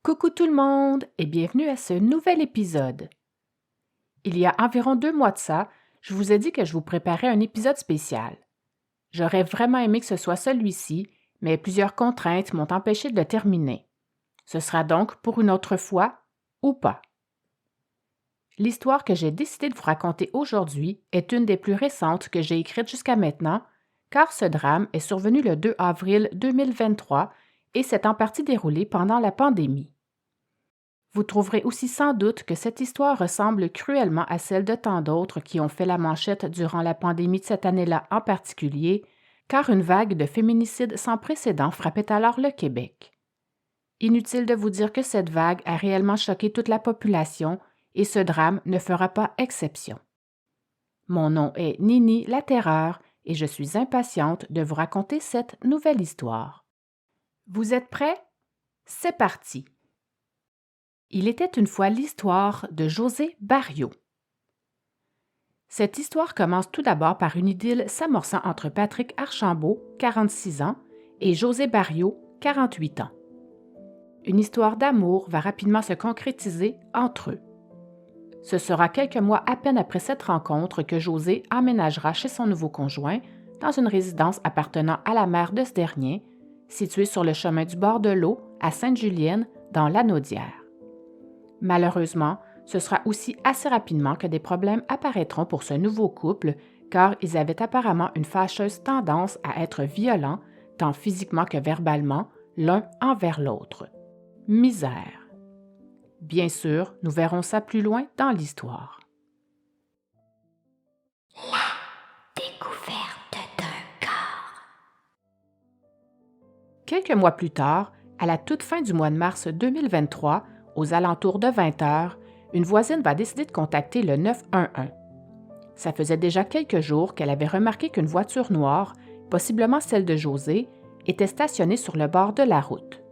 Coucou tout le monde et bienvenue à ce nouvel épisode. Il y a environ 2 mois de ça, je vous ai dit que je vous préparais un épisode spécial. J'aurais vraiment aimé que ce soit celui-ci, mais plusieurs contraintes m'ont empêché de le terminer. Ce sera donc pour une autre fois ou pas. L'histoire que j'ai décidé de vous raconter aujourd'hui est une des plus récentes que j'ai écrites jusqu'à maintenant, car ce drame est survenu le 2 avril 2023 et s'est en partie déroulé pendant la pandémie. Vous trouverez aussi sans doute que cette histoire ressemble cruellement à celle de tant d'autres qui ont fait la manchette durant la pandémie de cette année-là en particulier, car une vague de féminicides sans précédent frappait alors le Québec. Inutile de vous dire que cette vague a réellement choqué toute la population et ce drame ne fera pas exception. Mon nom est Nini la Terreur et je suis impatiente de vous raconter cette nouvelle histoire. Vous êtes prêts? C'est parti! Il était une fois l'histoire de José Barriault. Cette histoire commence tout d'abord par une idylle s'amorçant entre Patrick Archambault, 46 ans, et José Barriault, 48 ans. Une histoire d'amour va rapidement se concrétiser entre eux. Ce sera quelques mois à peine après cette rencontre que José emménagera chez son nouveau conjoint dans une résidence appartenant à la mère de ce dernier, située sur le chemin du bord de l'eau à Sainte-Julienne, dans Lanaudière. Malheureusement, ce sera aussi assez rapidement que des problèmes apparaîtront pour ce nouveau couple, car ils avaient apparemment une fâcheuse tendance à être violents, tant physiquement que verbalement, l'un envers l'autre. Misère. Bien sûr, nous verrons ça plus loin dans l'histoire. La découverte d'un corps. Quelques mois plus tard, à la toute fin du mois de mars 2023, aux alentours de 20 heures, une voisine va décider de contacter le 911. Ça faisait déjà quelques jours qu'elle avait remarqué qu'une voiture noire, possiblement celle de José, était stationnée sur le bord de la route.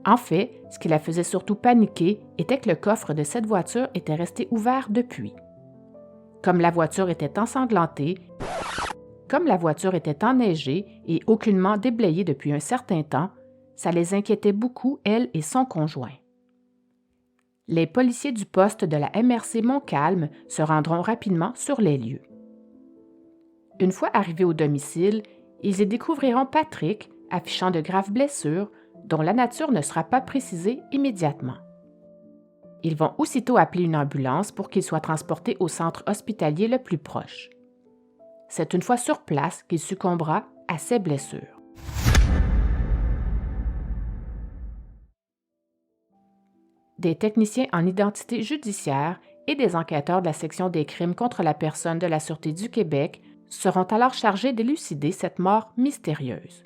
En fait, ce qui la faisait surtout paniquer était que le coffre de cette voiture était resté ouvert depuis. Comme la voiture était ensanglantée, comme la voiture était enneigée et aucunement déblayée depuis un certain temps, ça les inquiétait beaucoup, elle et son conjoint. Les policiers du poste de la MRC Montcalm se rendront rapidement sur les lieux. Une fois arrivés au domicile, ils y découvriront Patrick affichant de graves blessures dont la nature ne sera pas précisée immédiatement. Ils vont aussitôt appeler une ambulance pour qu'il soit transporté au centre hospitalier le plus proche. C'est une fois sur place qu'il succombera à ses blessures. Des techniciens en identité judiciaire et des enquêteurs de la section des crimes contre la personne de la Sûreté du Québec seront alors chargés d'élucider cette mort mystérieuse.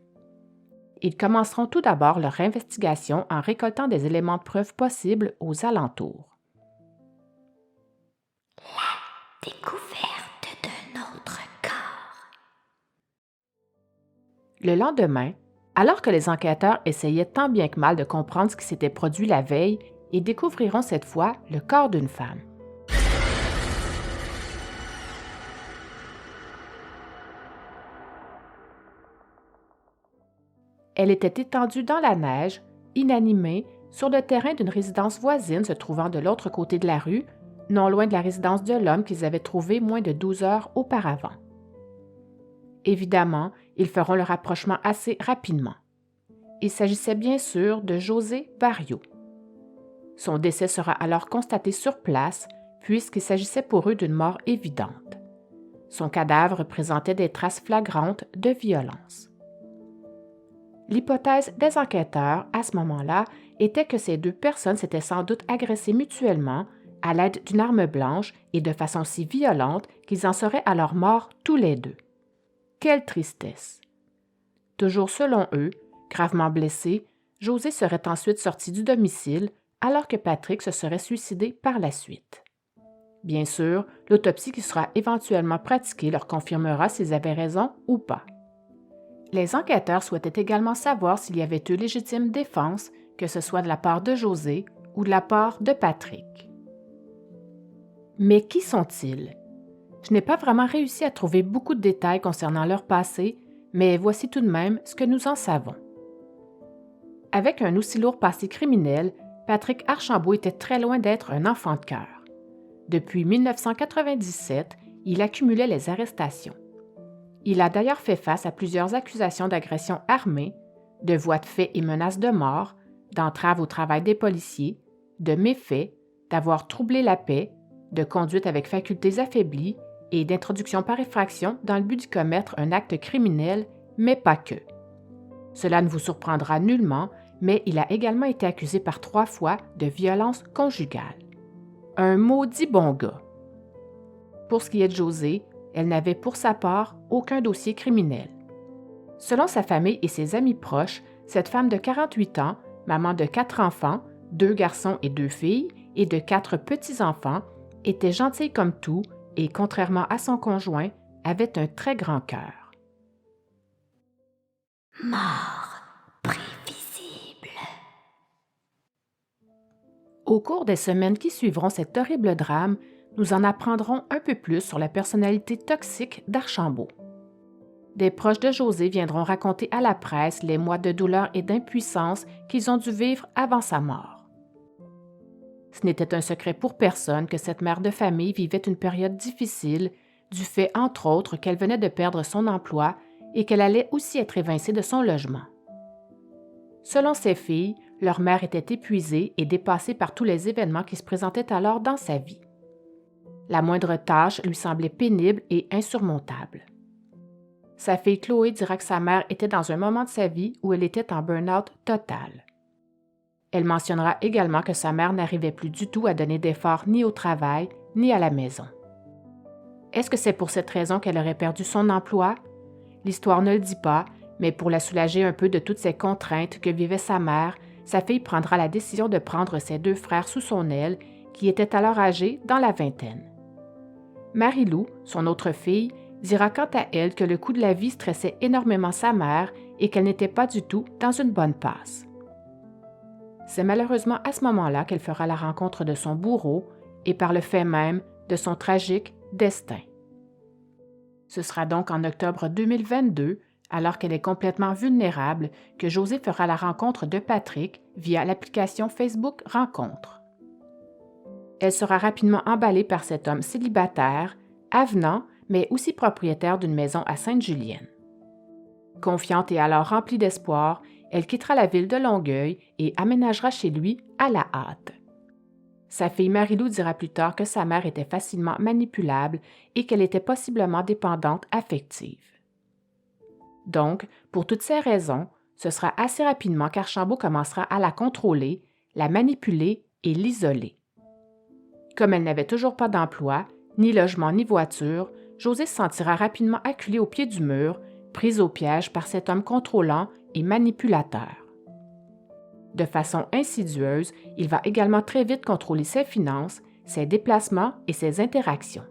Ils commenceront tout d'abord leur investigation en récoltant des éléments de preuve possibles aux alentours. La découverte d'un autre corps. Le lendemain, alors que les enquêteurs essayaient tant bien que mal de comprendre ce qui s'était produit la veille, ils découvriront cette fois le corps d'une femme. Elle était étendue dans la neige, inanimée, sur le terrain d'une résidence voisine se trouvant de l'autre côté de la rue, non loin de la résidence de l'homme qu'ils avaient trouvé moins de 12 heures auparavant. Évidemment, ils feront le rapprochement assez rapidement. Il s'agissait bien sûr de José Barriault. Son décès sera alors constaté sur place, puisqu'il s'agissait pour eux d'une mort évidente. Son cadavre présentait des traces flagrantes de violence. L'hypothèse des enquêteurs, à ce moment-là, était que ces deux personnes s'étaient sans doute agressées mutuellement à l'aide d'une arme blanche et de façon si violente qu'ils en seraient alors morts tous les deux. Quelle tristesse! Toujours selon eux, gravement blessé, José serait ensuite sorti du domicile, alors que Patrick se serait suicidé par la suite. Bien sûr, l'autopsie qui sera éventuellement pratiquée leur confirmera s'ils avaient raison ou pas. Les enquêteurs souhaitaient également savoir s'il y avait eu légitime défense, que ce soit de la part de José ou de la part de Patrick. Mais qui sont-ils? Je n'ai pas vraiment réussi à trouver beaucoup de détails concernant leur passé, mais voici tout de même ce que nous en savons. Avec un aussi lourd passé criminel, Patrick Archambault était très loin d'être un enfant de cœur. Depuis 1997, il accumulait les arrestations. Il a d'ailleurs fait face à plusieurs accusations d'agression armée, de voies de fait et menaces de mort, d'entrave au travail des policiers, de méfaits, d'avoir troublé la paix, de conduite avec facultés affaiblies et d'introduction par effraction dans le but d'y commettre un acte criminel, mais pas que. Cela ne vous surprendra nullement, mais il a également été accusé par 3 fois de violence conjugale. Un maudit bon gars. Pour ce qui est de Josée, elle n'avait pour sa part aucun dossier criminel. Selon sa famille et ses amis proches, cette femme de 48 ans, maman de 4 enfants, 2 garçons et 2 filles, et de 4 petits-enfants, était gentille comme tout et, contrairement à son conjoint, avait un très grand cœur. Mort prévisible. Au cours des semaines qui suivront cet horrible drame, nous en apprendrons un peu plus sur la personnalité toxique d'Archambault. Des proches de Josée viendront raconter à la presse les mois de douleur et d'impuissance qu'ils ont dû vivre avant sa mort. Ce n'était un secret pour personne que cette mère de famille vivait une période difficile, du fait, entre autres, qu'elle venait de perdre son emploi et qu'elle allait aussi être évincée de son logement. Selon ses filles, leur mère était épuisée et dépassée par tous les événements qui se présentaient alors dans sa vie. La moindre tâche lui semblait pénible et insurmontable. Sa fille Chloé dira que sa mère était dans un moment de sa vie où elle était en burn-out total. Elle mentionnera également que sa mère n'arrivait plus du tout à donner d'efforts ni au travail, ni à la maison. Est-ce que c'est pour cette raison qu'elle aurait perdu son emploi? L'histoire ne le dit pas, mais pour la soulager un peu de toutes ces contraintes que vivait sa mère, sa fille prendra la décision de prendre ses 2 frères sous son aile, qui étaient alors âgés dans la vingtaine. Marie-Lou, son autre fille, dira quant à elle que le coût de la vie stressait énormément sa mère et qu'elle n'était pas du tout dans une bonne passe. C'est malheureusement à ce moment-là qu'elle fera la rencontre de son bourreau et par le fait même de son tragique destin. Ce sera donc en octobre 2022, alors qu'elle est complètement vulnérable, que Josée fera la rencontre de Patrick via l'application Facebook Rencontre. Elle sera rapidement emballée par cet homme célibataire, avenant, mais aussi propriétaire d'une maison à Sainte-Julienne. Confiante et alors remplie d'espoir, elle quittera la ville de Longueuil et aménagera chez lui à la hâte. Sa fille Marie-Lou dira plus tard que sa mère était facilement manipulable et qu'elle était possiblement dépendante affective. Donc, pour toutes ces raisons, ce sera assez rapidement qu'Archambault commencera à la contrôler, la manipuler et l'isoler. Comme elle n'avait toujours pas d'emploi, ni logement ni voiture, Josée se sentira rapidement acculée au pied du mur, prise au piège par cet homme contrôlant et manipulateur. De façon insidieuse, il va également très vite contrôler ses finances, ses déplacements et ses interactions.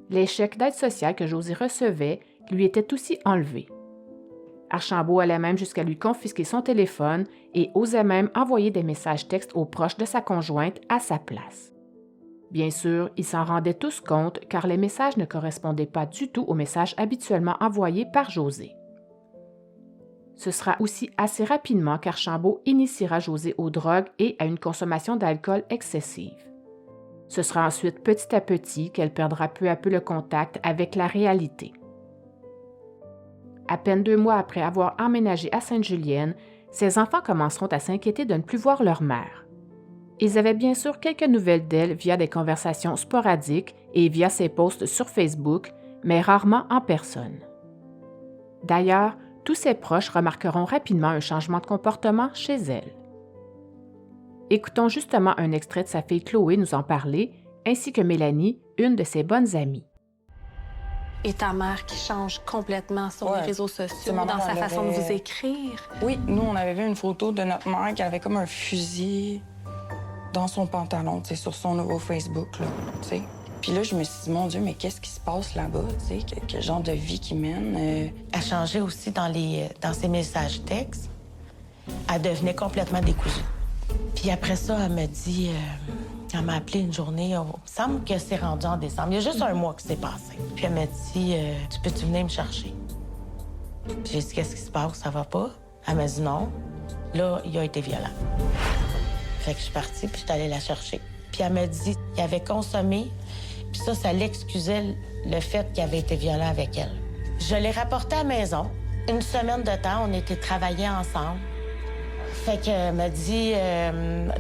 Les chèques d'aide sociale que Josée recevait lui étaient aussi enlevés. Archambault allait même jusqu'à lui confisquer son téléphone et osait même envoyer des messages textes aux proches de sa conjointe à sa place. Bien sûr, ils s'en rendaient tous compte car les messages ne correspondaient pas du tout aux messages habituellement envoyés par Josée. Ce sera aussi assez rapidement qu'Archambault initiera Josée aux drogues et à une consommation d'alcool excessive. Ce sera ensuite petit à petit qu'elle perdra peu à peu le contact avec la réalité. À peine 2 mois après avoir emménagé à Sainte-Julienne, ses enfants commenceront à s'inquiéter de ne plus voir leur mère. Ils avaient bien sûr quelques nouvelles d'elle via des conversations sporadiques et via ses posts sur Facebook, mais rarement en personne. D'ailleurs, tous ses proches remarqueront rapidement un changement de comportement chez elle. Écoutons justement un extrait de sa fille Chloé nous en parler, ainsi que Mélanie, une de ses bonnes amies. Et ta mère qui change complètement sur les réseaux sociaux, Ma mère, dans sa elle façon de avait- vous écrire. Oui, nous, on avait vu une photo de notre mère qui avait comme un fusil dans son pantalon, tu sais, sur son nouveau Facebook, là, tu sais. Puis là, je me suis dit, mon Dieu, mais qu'est-ce qui se passe là-bas, tu sais? Quel genre de vie qu'ils mènent? Elle changeait aussi dans ses messages textes. Elle devenait complètement décousue. Puis après ça, elle me dit... elle m'a appelé une journée. Il me semble que c'est rendu en décembre. Il y a juste un mois qui s'est passé. Puis elle m'a dit, tu peux-tu venir me chercher? Puis j'ai dit, qu'est-ce qui se passe? Ça va pas? Elle m'a dit non. Là, il a été violent. Fait que je suis partie, puis je suis allée la chercher. Puis elle m'a dit qu'il avait consommé, puis ça l'excusait le fait qu'il avait été violent avec elle. Je l'ai rapporté à la maison. Une semaine de temps, on était travaillés ensemble. Fait qu'elle m'a dit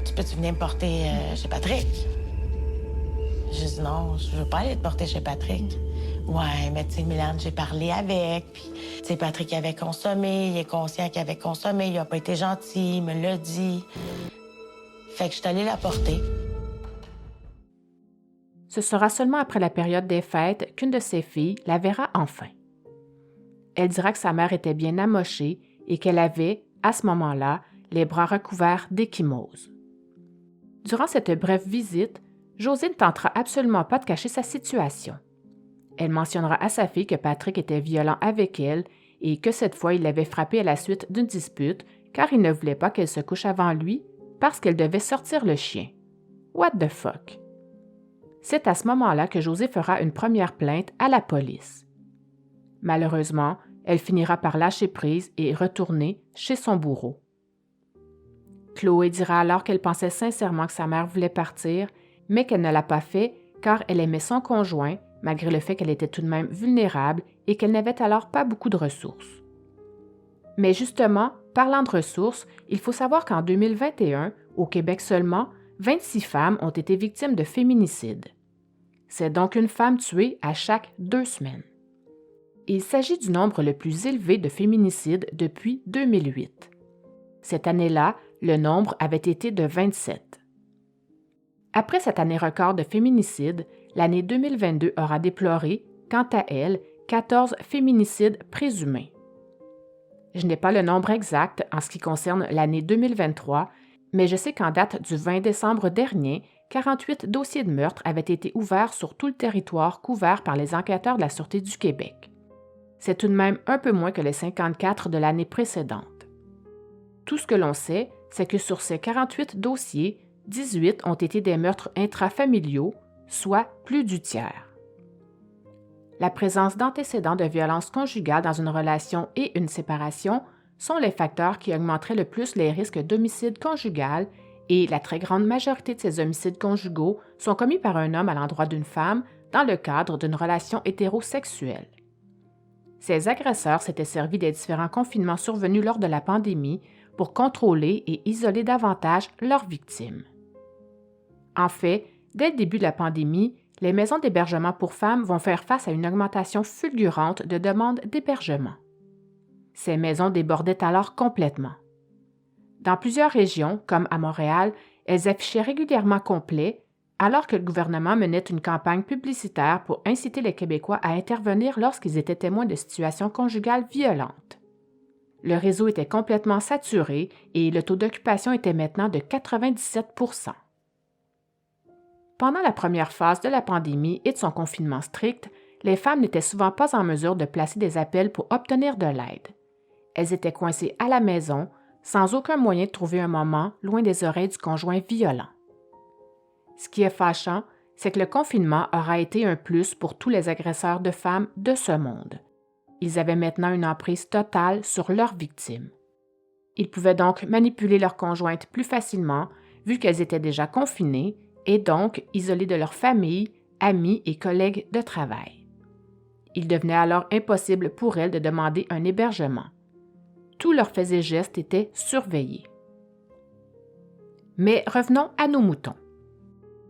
tu peux-tu venir me porter chez Patrick? J'ai dit non, je veux pas aller te porter chez Patrick. Ouais, mais tu sais, Mylène, j'ai parlé avec, puis tu sais, Patrick avait consommé, il est conscient qu'il avait consommé, il a pas été gentil, il me l'a dit. Fait que je suis allée la porter. Ce sera seulement après la période des fêtes qu'une de ses filles la verra enfin. Elle dira que sa mère était bien amochée et qu'elle avait, à ce moment-là, les bras recouverts d'ecchymose. Durant cette brève visite, Josée ne tentera absolument pas de cacher sa situation. Elle mentionnera à sa fille que Patrick était violent avec elle et que cette fois il l'avait frappée à la suite d'une dispute car il ne voulait pas qu'elle se couche avant lui parce qu'elle devait sortir le chien. What the fuck? C'est à ce moment-là que Josée fera une première plainte à la police. Malheureusement, elle finira par lâcher prise et retourner chez son bourreau. Chloé dira alors qu'elle pensait sincèrement que sa mère voulait partir, mais qu'elle ne l'a pas fait car elle aimait son conjoint, malgré le fait qu'elle était tout de même vulnérable et qu'elle n'avait alors pas beaucoup de ressources. Mais justement, parlant de ressources, il faut savoir qu'en 2021, au Québec seulement, 26 femmes ont été victimes de féminicide. C'est donc une femme tuée à chaque 2 semaines. Il s'agit du nombre le plus élevé de féminicides depuis 2008. Cette année-là, le nombre avait été de 27. Après cette année record de féminicides, l'année 2022 aura déploré, quant à elle, 14 féminicides présumés. Je n'ai pas le nombre exact en ce qui concerne l'année 2023, mais je sais qu'en date du 20 décembre dernier, 48 dossiers de meurtre avaient été ouverts sur tout le territoire couvert par les enquêteurs de la Sûreté du Québec. C'est tout de même un peu moins que les 54 de l'année précédente. Tout ce que l'on sait, c'est que sur ces 48 dossiers, 18 ont été des meurtres intrafamiliaux, soit plus du tiers. La présence d'antécédents de violence conjugale dans une relation et une séparation sont les facteurs qui augmenteraient le plus les risques d'homicide conjugal et la très grande majorité de ces homicides conjugaux sont commis par un homme à l'endroit d'une femme dans le cadre d'une relation hétérosexuelle. Ces agresseurs s'étaient servis des différents confinements survenus lors de la pandémie pour contrôler et isoler davantage leurs victimes. En fait, dès le début de la pandémie, les maisons d'hébergement pour femmes vont faire face à une augmentation fulgurante de demandes d'hébergement. Ces maisons débordaient alors complètement. Dans plusieurs régions, comme à Montréal, elles affichaient régulièrement complet, alors que le gouvernement menait une campagne publicitaire pour inciter les Québécois à intervenir lorsqu'ils étaient témoins de situations conjugales violentes. Le réseau était complètement saturé et le taux d'occupation était maintenant de 97 %. Pendant la première phase de la pandémie et de son confinement strict, les femmes n'étaient souvent pas en mesure de placer des appels pour obtenir de l'aide. Elles étaient coincées à la maison, sans aucun moyen de trouver un moment loin des oreilles du conjoint violent. Ce qui est fâchant, c'est que le confinement aura été un plus pour tous les agresseurs de femmes de ce monde. Ils avaient maintenant une emprise totale sur leurs victimes. Ils pouvaient donc manipuler leurs conjointes plus facilement, vu qu'elles étaient déjà confinées, et donc isolées de leur famille, amis et collègues de travail. Il devenait alors impossible pour elles de demander un hébergement. Tous leurs faits et gestes étaient surveillés. Mais revenons à nos moutons.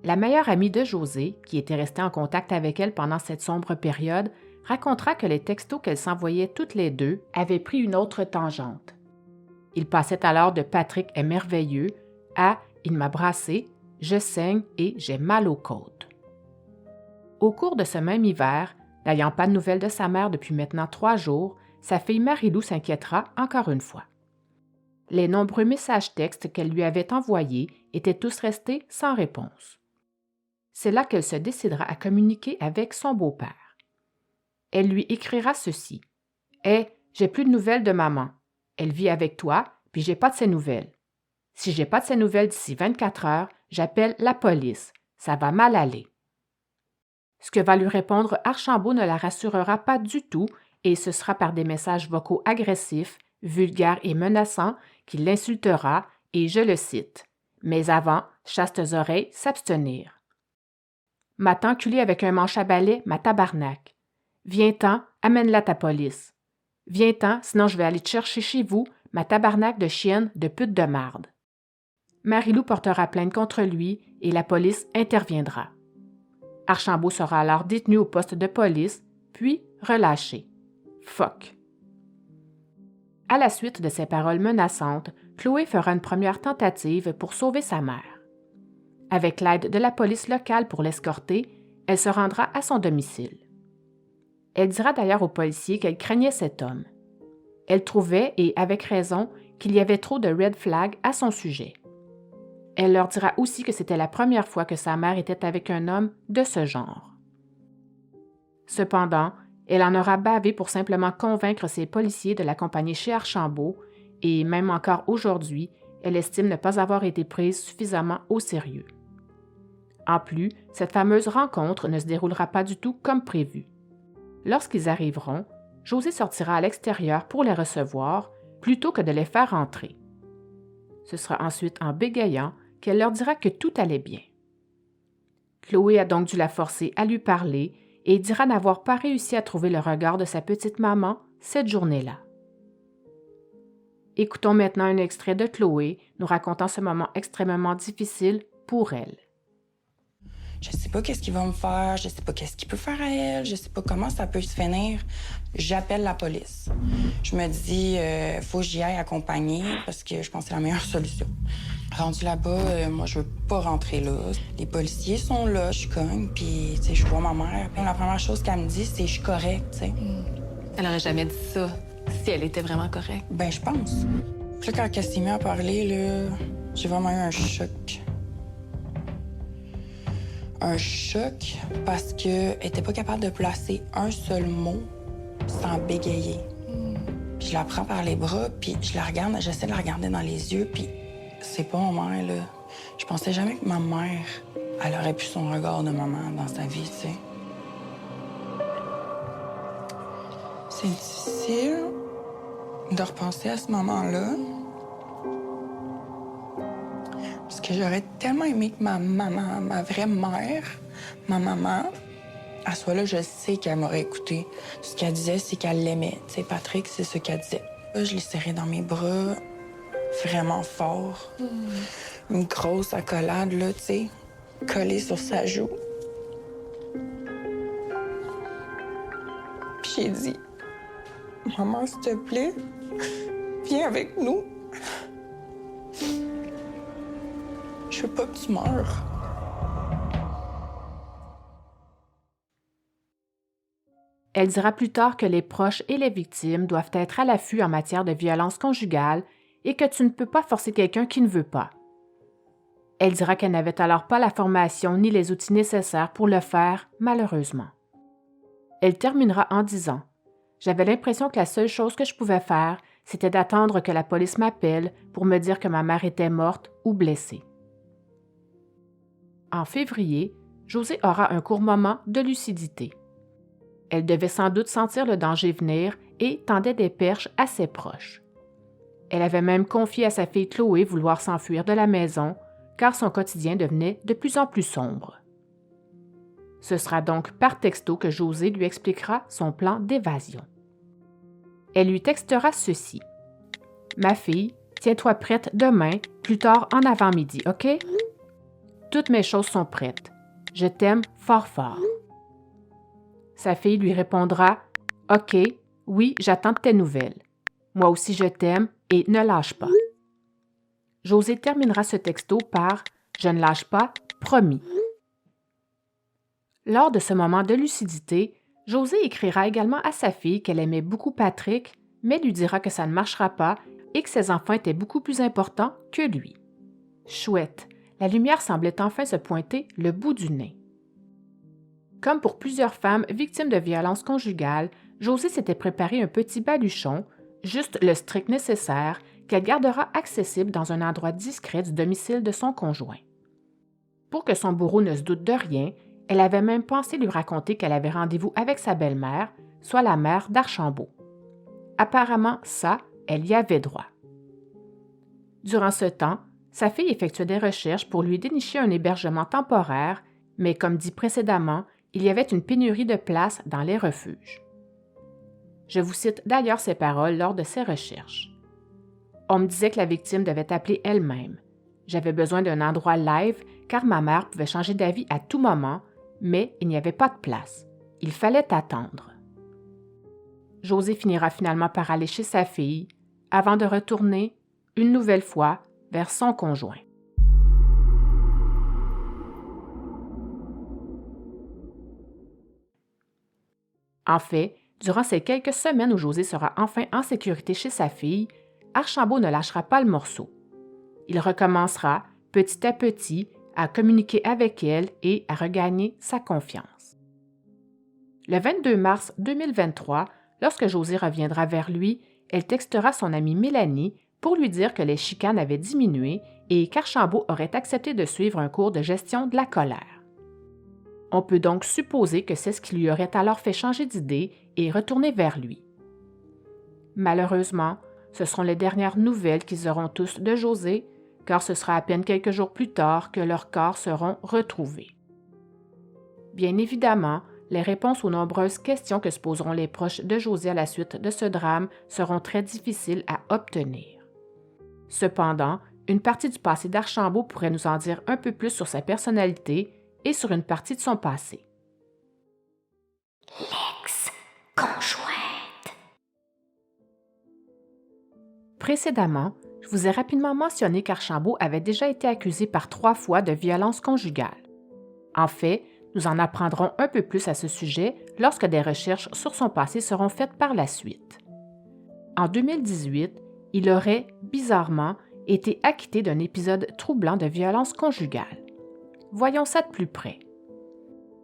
La meilleure amie de Josée, qui était restée en contact avec elle pendant cette sombre période, racontera que les textos qu'elles s'envoyaient toutes les deux avaient pris une autre tangente. Ils passaient alors de « Patrick est merveilleux » à « Il m'a brassé »,« Je saigne et j'ai mal aux côtes ». Au cours de ce même hiver, n'ayant pas de nouvelles de sa mère depuis maintenant 3 jours, sa fille Marie-Lou s'inquiétera encore une fois. Les nombreux messages textes qu'elle lui avait envoyés étaient tous restés sans réponse. C'est là qu'elle se décidera à communiquer avec son beau-père. Elle lui écrira ceci. « Hé, j'ai plus de nouvelles de maman. Elle vit avec toi, puis j'ai pas de ses nouvelles. Si j'ai pas de ses nouvelles d'ici 24 heures, j'appelle la police. Ça va mal aller. » Ce que va lui répondre Archambault ne la rassurera pas du tout et ce sera par des messages vocaux agressifs, vulgaires et menaçants qu'il l'insultera et, je le cite, Mais avant, chastes oreilles, s'abstenir. M'a t'enculé avec un manche à balai, ma tabarnak. Viens-t'en, amène-la ta police. Viens-t'en, sinon je vais aller te chercher chez vous, ma tabarnak de chienne de pute de marde. Marie-Lou portera plainte contre lui et la police interviendra. Archambault sera alors détenu au poste de police, puis relâché. Fuck. À la suite de ces paroles menaçantes, Chloé fera une première tentative pour sauver sa mère. Avec l'aide de la police locale pour l'escorter, elle se rendra à son domicile. Elle dira d'ailleurs aux policiers qu'elle craignait cet homme. Elle trouvait, et avec raison, qu'il y avait trop de red flags à son sujet. Elle leur dira aussi que c'était la première fois que sa mère était avec un homme de ce genre. Cependant, elle en aura bavé pour simplement convaincre ses policiers de l'accompagner chez Archambault et même encore aujourd'hui, elle estime ne pas avoir été prise suffisamment au sérieux. En plus, cette fameuse rencontre ne se déroulera pas du tout comme prévu. Lorsqu'ils arriveront, José sortira à l'extérieur pour les recevoir plutôt que de les faire entrer. Ce sera ensuite en bégayant qu'elle leur dira que tout allait bien. Chloé a donc dû la forcer à lui parler et dira n'avoir pas réussi à trouver le regard de sa petite maman cette journée-là. Écoutons maintenant un extrait de Chloé nous racontant ce moment extrêmement difficile pour elle. Je sais pas qu'est-ce qu'il va me faire, je sais pas qu'est-ce qu'il peut faire à elle, je sais pas comment ça peut se finir. J'appelle la police. Je me dis, faut que j'y aille accompagner parce que je pense que c'est la meilleure solution. Rendu là-bas, moi, je veux pas rentrer là. Les policiers sont là, je cogne, puis, tu sais, je vois ma mère. Puis la première chose qu'elle me dit, c'est « je suis correcte », tu sais. Elle aurait jamais dit ça si elle était vraiment correcte. Ben, je pense. Puis là, quand elle s'est mise à parler, là, j'ai vraiment eu un choc. Un choc parce qu'elle était pas capable de placer un seul mot sans bégayer. Puis je la prends par les bras, puis je la regarde, j'essaie de la regarder dans les yeux, puis c'est pas ma mère, là. Je pensais jamais que ma mère, elle aurait pu son regard de maman dans sa vie, tu sais. C'est difficile de repenser à ce moment-là. Parce que j'aurais tellement aimé que ma maman, ma vraie mère, ma maman, elle soit là, je sais qu'elle m'aurait écouté. Ce qu'elle disait, c'est qu'elle l'aimait. Tu sais, Patrick, c'est ce qu'elle disait. Là, je l'ai serré dans mes bras, vraiment fort. Une grosse accolade, là, tu sais, collée sur sa joue. Puis j'ai dit, « Maman, s'il te plaît, viens avec nous. Je veux pas que tu meurs. » Elle dira plus tard que les proches et les victimes doivent être à l'affût en matière de violence conjugale et que tu ne peux pas forcer quelqu'un qui ne veut pas. Elle dira qu'elle n'avait alors pas la formation ni les outils nécessaires pour le faire, malheureusement. Elle terminera en disant « J'avais l'impression que la seule chose que je pouvais faire, c'était d'attendre que la police m'appelle pour me dire que ma mère était morte ou blessée. » En février, José aura un court moment de lucidité. Elle devait sans doute sentir le danger venir et tendait des perches à ses proches. Elle avait même confié à sa fille Chloé vouloir s'enfuir de la maison, car son quotidien devenait de plus en plus sombre. Ce sera donc par texto que José lui expliquera son plan d'évasion. Elle lui textera ceci. « Ma fille, tiens-toi prête demain, plus tard en avant-midi, OK? Toutes mes choses sont prêtes. Je t'aime fort fort. » Sa fille lui répondra « OK, oui, j'attends de tes nouvelles. Moi aussi je t'aime et ne lâche pas. » José terminera ce texto par « Je ne lâche pas, promis. » Lors de ce moment de lucidité, José écrira également à sa fille qu'elle aimait beaucoup Patrick, mais lui dira que ça ne marchera pas et que ses enfants étaient beaucoup plus importants que lui. Chouette, la lumière semblait enfin se pointer le bout du nez. Comme pour plusieurs femmes victimes de violences conjugales, José s'était préparé un petit baluchon, juste le strict nécessaire, qu'elle gardera accessible dans un endroit discret du domicile de son conjoint. Pour que son bourreau ne se doute de rien, elle avait même pensé lui raconter qu'elle avait rendez-vous avec sa belle-mère, soit la mère d'Archambault. Apparemment, ça, elle y avait droit. Durant ce temps, Sa fille effectuait des recherches pour lui dénicher un hébergement temporaire, mais comme dit précédemment, il y avait une pénurie de places dans les refuges. Je vous cite d'ailleurs ces paroles lors de ces recherches. On me disait que la victime devait appeler elle-même. J'avais besoin d'un endroit live car ma mère pouvait changer d'avis à tout moment, mais il n'y avait pas de place. Il fallait attendre. José finira finalement par aller chez sa fille avant de retourner, une nouvelle fois, vers son conjoint. En fait, durant ces quelques semaines où José sera enfin en sécurité chez sa fille, Archambault ne lâchera pas le morceau. Il recommencera, petit à petit, à communiquer avec elle et à regagner sa confiance. Le 22 mars 2023, lorsque José reviendra vers lui, elle textera son amie Mélanie pour lui dire que les chicanes avaient diminué et qu'Archambault aurait accepté de suivre un cours de gestion de la colère. On peut donc supposer que c'est ce qui lui aurait alors fait changer d'idée et retourner vers lui. Malheureusement, ce seront les dernières nouvelles qu'ils auront tous de José, car ce sera à peine quelques jours plus tard que leurs corps seront retrouvés. Bien évidemment, les réponses aux nombreuses questions que se poseront les proches de José à la suite de ce drame seront très difficiles à obtenir. Cependant, une partie du passé d'Archambault pourrait nous en dire un peu plus sur sa personnalité et sur une partie de son passé. L'ex-conjointe. Précédemment, je vous ai rapidement mentionné qu'Archambault avait déjà été accusé par 3 fois de violence conjugale. En fait, nous en apprendrons un peu plus à ce sujet lorsque des recherches sur son passé seront faites par la suite. En 2018, il aurait, bizarrement, été acquitté d'un épisode troublant de violence conjugale. Voyons ça de plus près.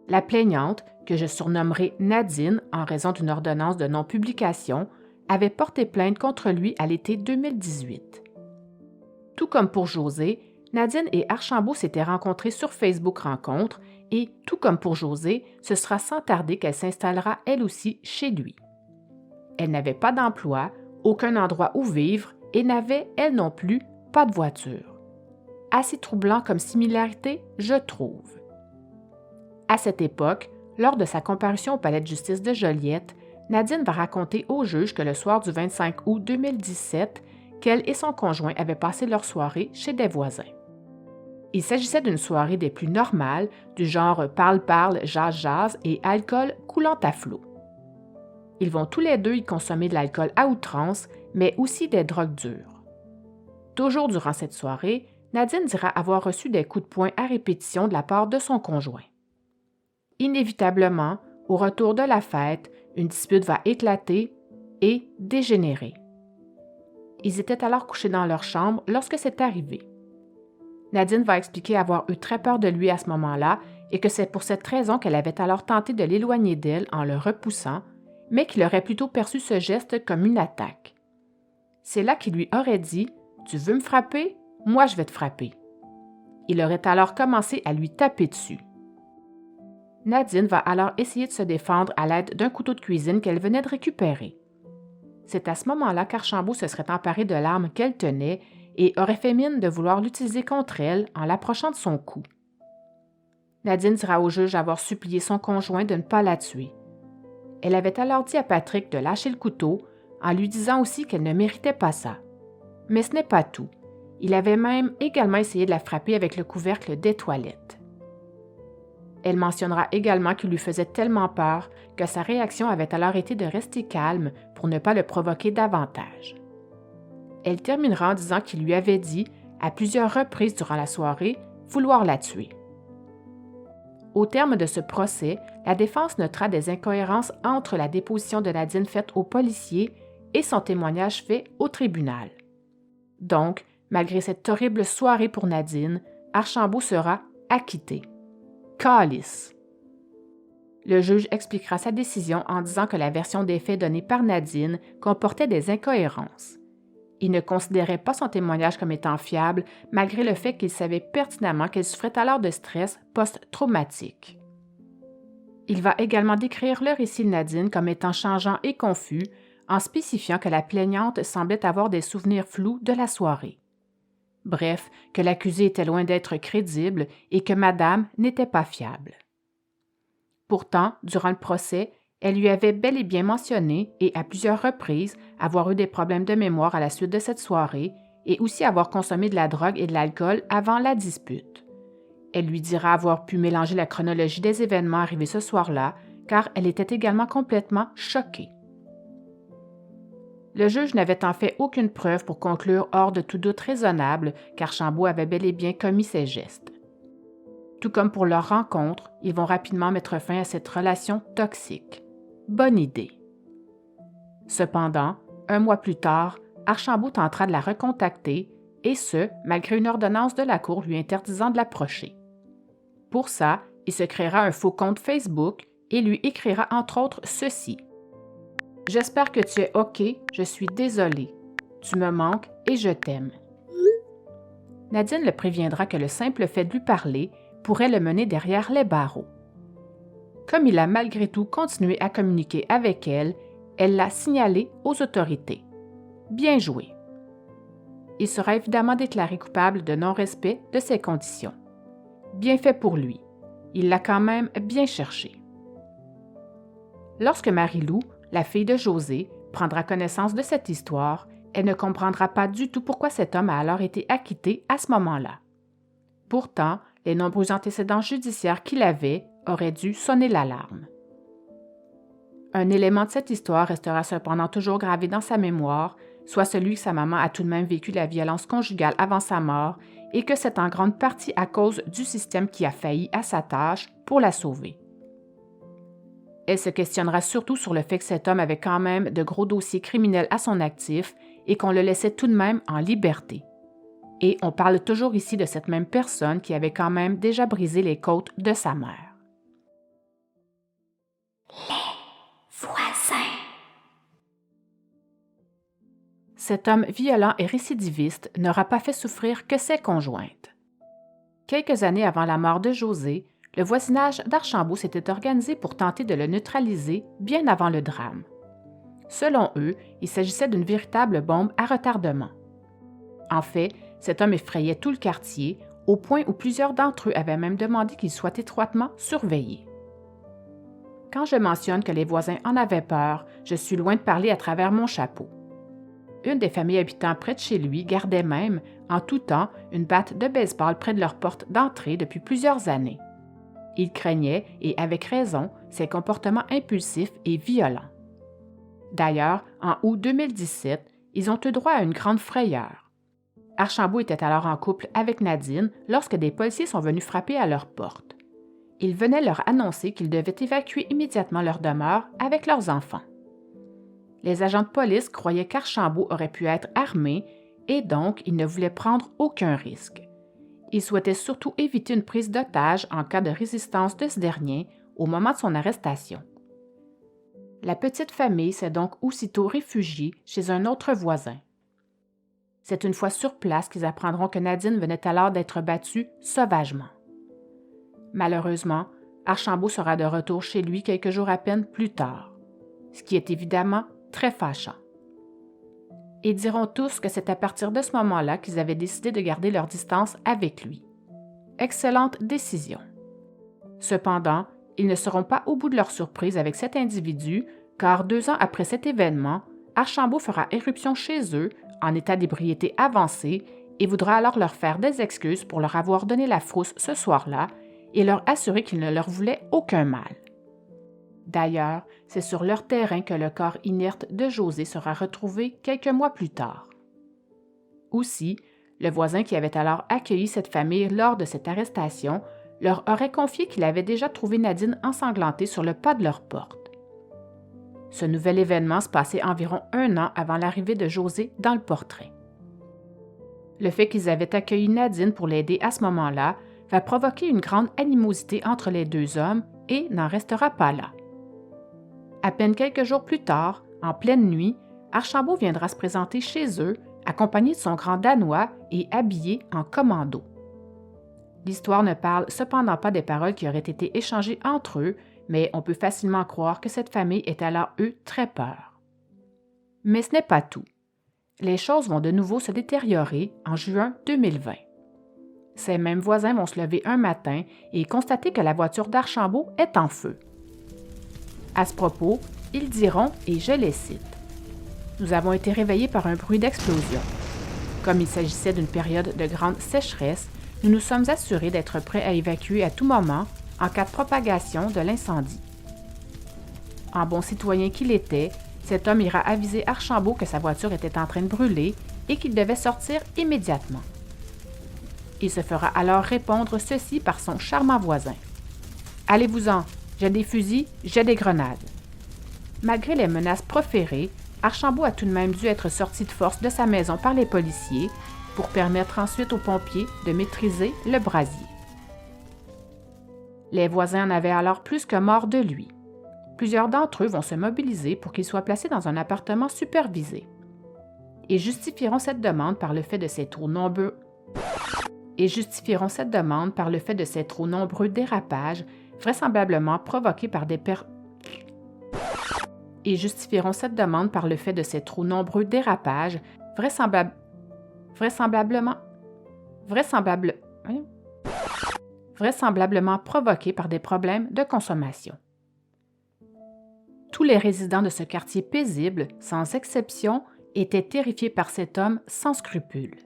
La plaignante, que je surnommerai Nadine en raison d'une ordonnance de non-publication, avait porté plainte contre lui à l'été 2018. Tout comme pour José, Nadine et Archambault s'étaient rencontrés sur Facebook Rencontres et, tout comme pour José, ce sera sans tarder qu'elle s'installera elle aussi chez lui. Elle n'avait pas d'emploi, aucun endroit où vivre et n'avait, elle non plus, pas de voiture. Assez troublant comme similarité, je trouve. À cette époque, lors de sa comparution au palais de justice de Joliette, Nadine va raconter au juge que le soir du 25 août 2017, qu'elle et son conjoint avaient passé leur soirée chez des voisins. Il s'agissait d'une soirée des plus normales, du genre parle-parle, jase-jase et alcool coulant à flot. Ils vont tous les deux y consommer de l'alcool à outrance, mais aussi des drogues dures. Toujours durant cette soirée, Nadine dira avoir reçu des coups de poing à répétition de la part de son conjoint. Inévitablement, au retour de la fête, une dispute va éclater et dégénérer. Ils étaient alors couchés dans leur chambre lorsque c'est arrivé. Nadine va expliquer avoir eu très peur de lui à ce moment-là et que c'est pour cette raison qu'elle avait alors tenté de l'éloigner d'elle en le repoussant, mais qu'il aurait plutôt perçu ce geste comme une attaque. C'est là qu'il lui aurait dit « Tu veux me frapper? Moi je vais te frapper ». Il aurait alors commencé à lui taper dessus. Nadine va alors essayer de se défendre à l'aide d'un couteau de cuisine qu'elle venait de récupérer. C'est à ce moment-là qu'Archambault se serait emparé de l'arme qu'elle tenait et aurait fait mine de vouloir l'utiliser contre elle en l'approchant de son cou. Nadine dira au juge avoir supplié son conjoint de ne pas la tuer. Elle avait alors dit à Patrick de lâcher le couteau, en lui disant aussi qu'elle ne méritait pas ça. Mais ce n'est pas tout. Il avait même également essayé de la frapper avec le couvercle des toilettes. Elle mentionnera également qu'il lui faisait tellement peur que sa réaction avait alors été de rester calme pour ne pas le provoquer davantage. Elle terminera en disant qu'il lui avait dit, à plusieurs reprises durant la soirée, vouloir la tuer. Au terme de ce procès, la défense notera des incohérences entre la déposition de Nadine faite aux policiers et son témoignage fait au tribunal. Donc, malgré cette horrible soirée pour Nadine, Archambault sera acquitté. Calice. Le juge expliquera sa décision en disant que la version des faits donnée par Nadine comportait des incohérences. Il ne considérait pas son témoignage comme étant fiable, malgré le fait qu'il savait pertinemment qu'elle souffrait alors de stress post-traumatique. Il va également décrire le récit de Nadine comme étant changeant et confus, en spécifiant que la plaignante semblait avoir des souvenirs flous de la soirée. Bref, que l'accusé était loin d'être crédible et que madame n'était pas fiable. Pourtant, durant le procès, elle lui avait bel et bien mentionné, et à plusieurs reprises, avoir eu des problèmes de mémoire à la suite de cette soirée et aussi avoir consommé de la drogue et de l'alcool avant la dispute. Elle lui dira avoir pu mélanger la chronologie des événements arrivés ce soir-là, car elle était également complètement choquée. Le juge n'avait en fait aucune preuve pour conclure hors de tout doute raisonnable qu'Archambault avait bel et bien commis ces gestes. Tout comme pour leur rencontre, ils vont rapidement mettre fin à cette relation toxique. Bonne idée. Cependant, 1 mois plus tard, Archambault tentera de la recontacter, et ce, malgré une ordonnance de la Cour lui interdisant de l'approcher. Pour ça, il se créera un faux compte Facebook et lui écrira entre autres ceci. « J'espère que tu es OK, je suis désolée. Tu me manques et je t'aime. » Nadine le préviendra que le simple fait de lui parler pourrait le mener derrière les barreaux. Comme il a malgré tout continué à communiquer avec elle, elle l'a signalé aux autorités. Bien joué. Il sera évidemment déclaré coupable de non-respect de ses conditions. Bien fait pour lui. Il l'a quand même bien cherché. Lorsque Marie-Lou, la fille de José, prendra connaissance de cette histoire, elle ne comprendra pas du tout pourquoi cet homme a alors été acquitté à ce moment-là. Pourtant, les nombreux antécédents judiciaires qu'il avait auraient dû sonner l'alarme. Un élément de cette histoire restera cependant toujours gravé dans sa mémoire, soit celui que sa maman a tout de même vécu la violence conjugale avant sa mort et que c'est en grande partie à cause du système qui a failli à sa tâche pour la sauver. Elle se questionnera surtout sur le fait que cet homme avait quand même de gros dossiers criminels à son actif et qu'on le laissait tout de même en liberté. Et on parle toujours ici de cette même personne qui avait quand même déjà brisé les côtes de sa mère. Voisin. Cet homme violent et récidiviste n'aura pas fait souffrir que ses conjointes. Quelques années avant la mort de José, le voisinage d'Archambault s'était organisé pour tenter de le neutraliser bien avant le drame. Selon eux, il s'agissait d'une véritable bombe à retardement. En fait, cet homme effrayait tout le quartier, au point où plusieurs d'entre eux avaient même demandé qu'il soit étroitement surveillé. Quand je mentionne que les voisins en avaient peur, je suis loin de parler à travers mon chapeau. Une des familles habitant près de chez lui gardait même, en tout temps, une batte de baseball près de leur porte d'entrée depuis plusieurs années. Ils craignaient, et avec raison, ses comportements impulsifs et violents. D'ailleurs, en août 2017, ils ont eu droit à une grande frayeur. Archambault était alors en couple avec Nadine lorsque des policiers sont venus frapper à leur porte. Ils venaient leur annoncer qu'ils devaient évacuer immédiatement leur demeure avec leurs enfants. Les agents de police croyaient qu'Archambault aurait pu être armé et donc ils ne voulaient prendre aucun risque. Ils souhaitaient surtout éviter une prise d'otage en cas de résistance de ce dernier au moment de son arrestation. La petite famille s'est donc aussitôt réfugiée chez un autre voisin. C'est une fois sur place qu'ils apprendront que Nadine venait alors d'être battue sauvagement. Malheureusement, Archambault sera de retour chez lui quelques jours à peine plus tard, ce qui est évidemment très fâchant. Ils diront tous que c'est à partir de ce moment-là qu'ils avaient décidé de garder leur distance avec lui. Excellente décision. Cependant, ils ne seront pas au bout de leur surprise avec cet individu, car 2 ans après cet événement, Archambault fera éruption chez eux en état d'ébriété avancé et voudra alors leur faire des excuses pour leur avoir donné la frousse ce soir-là et leur assurer qu'il ne leur voulait aucun mal. D'ailleurs, c'est sur leur terrain que le corps inerte de José sera retrouvé quelques mois plus tard. Aussi, le voisin qui avait alors accueilli cette famille lors de cette arrestation leur aurait confié qu'il avait déjà trouvé Nadine ensanglantée sur le pas de leur porte. Ce nouvel événement se passait environ 1 an avant l'arrivée de José dans le portrait. Le fait qu'ils avaient accueilli Nadine pour l'aider à ce moment-là va provoquer une grande animosité entre les 2 hommes et n'en restera pas là. À peine quelques jours plus tard, en pleine nuit, Archambault viendra se présenter chez eux, accompagné de son grand Danois et habillé en commando. L'histoire ne parle cependant pas des paroles qui auraient été échangées entre eux, mais on peut facilement croire que cette famille est alors, eux, très peur. Mais ce n'est pas tout. les choses vont de nouveau se détériorer en juin 2020. Ces mêmes voisins vont se lever un matin et constater que la voiture d'Archambault est en feu. À ce propos, ils diront, et je les cite, « Nous avons été réveillés par un bruit d'explosion. Comme il s'agissait d'une période de grande sécheresse, nous nous sommes assurés d'être prêts à évacuer à tout moment en cas de propagation de l'incendie. » En bon citoyen qu'il était, cet homme ira aviser Archambault que sa voiture était en train de brûler et qu'il devait sortir immédiatement. Il se fera alors répondre ceci par son charmant voisin. « Allez-vous-en, j'ai des fusils, j'ai des grenades. » Malgré les menaces proférées, Archambault a tout de même dû être sorti de force de sa maison par les policiers pour permettre ensuite aux pompiers de maîtriser le brasier. Les voisins en avaient alors plus que mort de lui. Plusieurs d'entre eux vont se mobiliser pour qu'il soit placé dans un appartement supervisé. Et justifieront cette demande par le fait de ses trop nombreux dérapages, vraisemblablement provoqués par des vraisemblablement provoqués par des problèmes de consommation. Tous les résidents de ce quartier paisible, sans exception, étaient terrifiés par cet homme sans scrupules.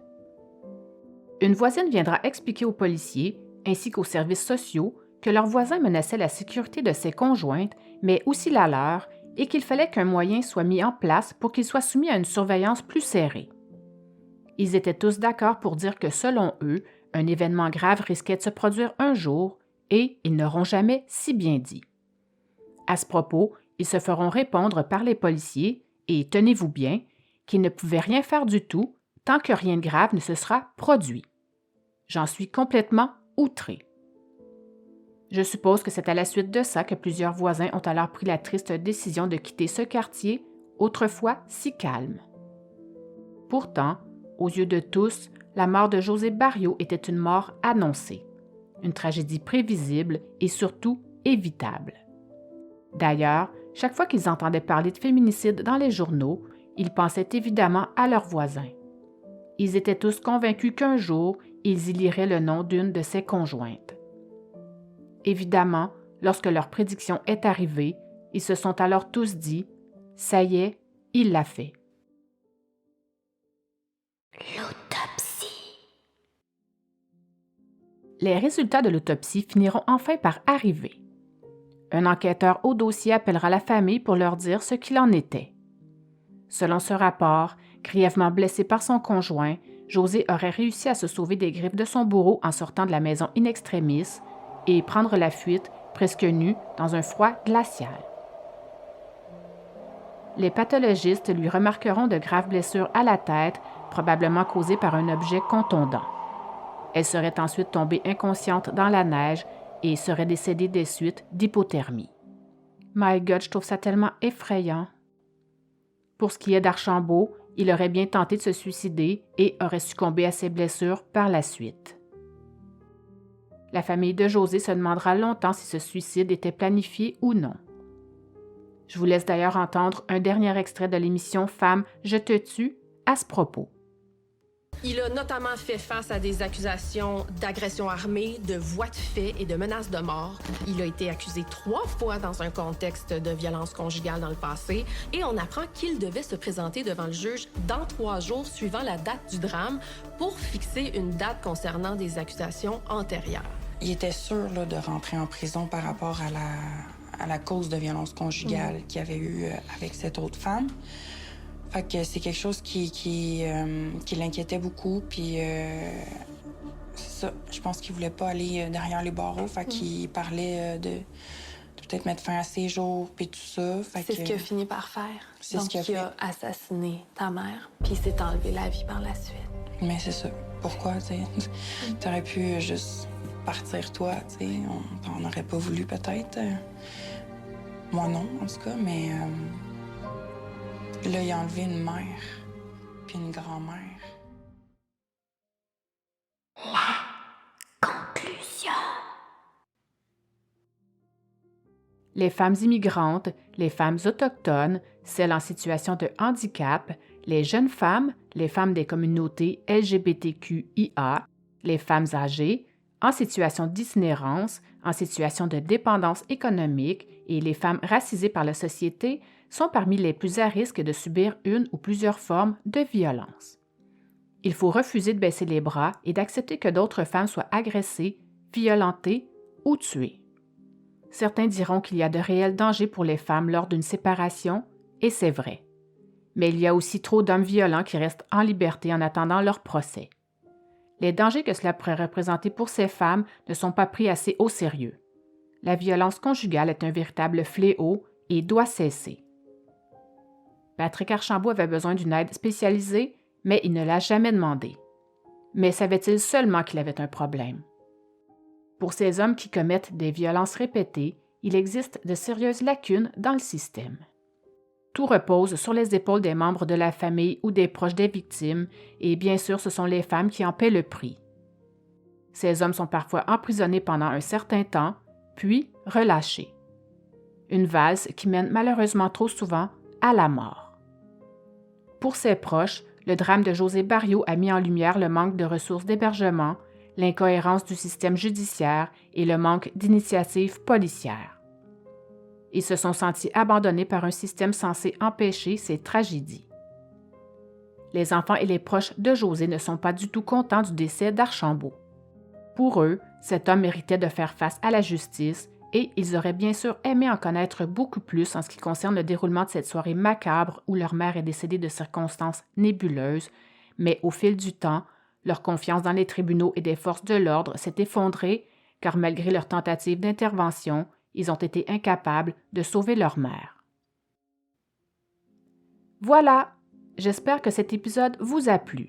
Une voisine viendra expliquer aux policiers, ainsi qu'aux services sociaux, que leur voisin menaçait la sécurité de ses conjointes, mais aussi la leur, et qu'il fallait qu'un moyen soit mis en place pour qu'ils soient soumis à une surveillance plus serrée. Ils étaient tous d'accord pour dire que, selon eux, un événement grave risquait de se produire un jour, et ils n'auront jamais si bien dit. À ce propos, ils se feront répondre par les policiers, et tenez-vous bien, qu'ils ne pouvaient rien faire du tout tant que rien de grave ne se sera produit. J'en suis complètement outré. Je suppose que c'est à la suite de ça que plusieurs voisins ont alors pris la triste décision de quitter ce quartier, autrefois si calme. Pourtant, aux yeux de tous, la mort de José Barrios était une mort annoncée, une tragédie prévisible et surtout évitable. D'ailleurs, chaque fois qu'ils entendaient parler de féminicide dans les journaux, ils pensaient évidemment à leurs voisins. Ils étaient tous convaincus qu'un jour, ils y liraient le nom d'une de ses conjointes. Évidemment, lorsque leur prédiction est arrivée, ils se sont alors tous dit « Ça y est, il l'a fait ». L'autopsie. Les résultats de l'autopsie finiront enfin par arriver. Un enquêteur au dossier appellera la famille pour leur dire ce qu'il en était. Selon ce rapport, grièvement blessé par son conjoint, José aurait réussi à se sauver des griffes de son bourreau en sortant de la maison in extremis et prendre la fuite, presque nu, dans un froid glacial. Les pathologistes lui remarqueront de graves blessures à la tête, probablement causées par un objet contondant. Elle serait ensuite tombée inconsciente dans la neige et serait décédée des suites d'hypothermie. My God, je trouve ça tellement effrayant. Pour ce qui est d'Archambault, il aurait bien tenté de se suicider et aurait succombé à ses blessures par la suite. La famille de José se demandera longtemps si ce suicide était planifié ou non. Je vous laisse d'ailleurs entendre un dernier extrait de l'émission Femme, je te tue à ce propos. Il a notamment fait face à des accusations d'agression armée, de voies de fait et de menaces de mort. Il a été accusé 3 fois dans un contexte de violence conjugale dans le passé et on apprend qu'il devait se présenter devant le juge dans 3 jours suivant la date du drame pour fixer une date concernant des accusations antérieures. Il était sûr là, de rentrer en prison par rapport à la cause de violence conjugale qu'il y avait eu avec cette autre femme. Fait que c'est quelque chose qui l'inquiétait beaucoup, puis c'est ça. Je pense qu'il voulait pas aller derrière les barreaux, fait qu'il parlait de peut-être mettre fin à ses jours, puis tout ça. C'est ce qu'il a fini par faire. C'est Donc, ce qu'il a fait. il a assassiné ta mère, puis il s'est enlevé la vie par la suite. Mais c'est ça. Pourquoi, tu sais? T'aurais pu juste partir, toi, tu sais. On n'aurait pas voulu, peut-être. Moi, non, en tout cas, mais... Là, il a enlevé une mère, puis une grand-mère. Conclusion. Les femmes immigrantes, les femmes autochtones, celles en situation de handicap, les jeunes femmes, les femmes des communautés LGBTQIA, les femmes âgées, en situation d'itinérance, en situation de dépendance économique et les femmes racisées par la société sont parmi les plus à risque de subir une ou plusieurs formes de violence. Il faut refuser de baisser les bras et d'accepter que d'autres femmes soient agressées, violentées ou tuées. Certains diront qu'il y a de réels dangers pour les femmes lors d'une séparation, et c'est vrai. Mais il y a aussi trop d'hommes violents qui restent en liberté en attendant leur procès. Les dangers que cela pourrait représenter pour ces femmes ne sont pas pris assez au sérieux. La violence conjugale est un véritable fléau et doit cesser. Patrick Archambault avait besoin d'une aide spécialisée, mais il ne l'a jamais demandé. Mais savait-il seulement qu'il avait un problème? Pour ces hommes qui commettent des violences répétées, il existe de sérieuses lacunes dans le système. Tout repose sur les épaules des membres de la famille ou des proches des victimes, et bien sûr, ce sont les femmes qui en paient le prix. Ces hommes sont parfois emprisonnés pendant un certain temps, puis relâchés. Une valse qui mène malheureusement trop souvent à la mort. Pour ses proches, le drame de José Barriault a mis en lumière le manque de ressources d'hébergement, l'incohérence du système judiciaire et le manque d'initiatives policières. Ils se sont sentis abandonnés par un système censé empêcher ces tragédies. Les enfants et les proches de José ne sont pas du tout contents du décès d'Archambault. Pour eux, cet homme méritait de faire face à la justice et ils auraient bien sûr aimé en connaître beaucoup plus en ce qui concerne le déroulement de cette soirée macabre où leur mère est décédée de circonstances nébuleuses, mais au fil du temps, leur confiance dans les tribunaux et des forces de l'ordre s'est effondrée car malgré leurs tentatives d'intervention, ils ont été incapables de sauver leur mère. Voilà, j'espère que cet épisode vous a plu.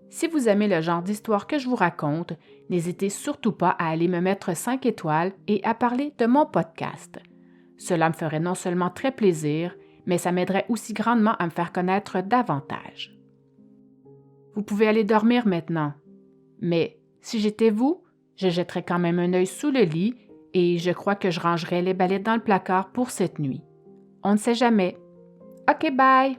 Si vous aimez le genre d'histoire que je vous raconte, n'hésitez surtout pas à aller me mettre 5 étoiles et à parler de mon podcast. Cela me ferait non seulement très plaisir, mais ça m'aiderait aussi grandement à me faire connaître davantage. Vous pouvez aller dormir maintenant, mais si j'étais vous, je jetterais quand même un œil sous le lit et je crois que je rangerais les ballettes dans le placard pour cette nuit. On ne sait jamais. OK, bye!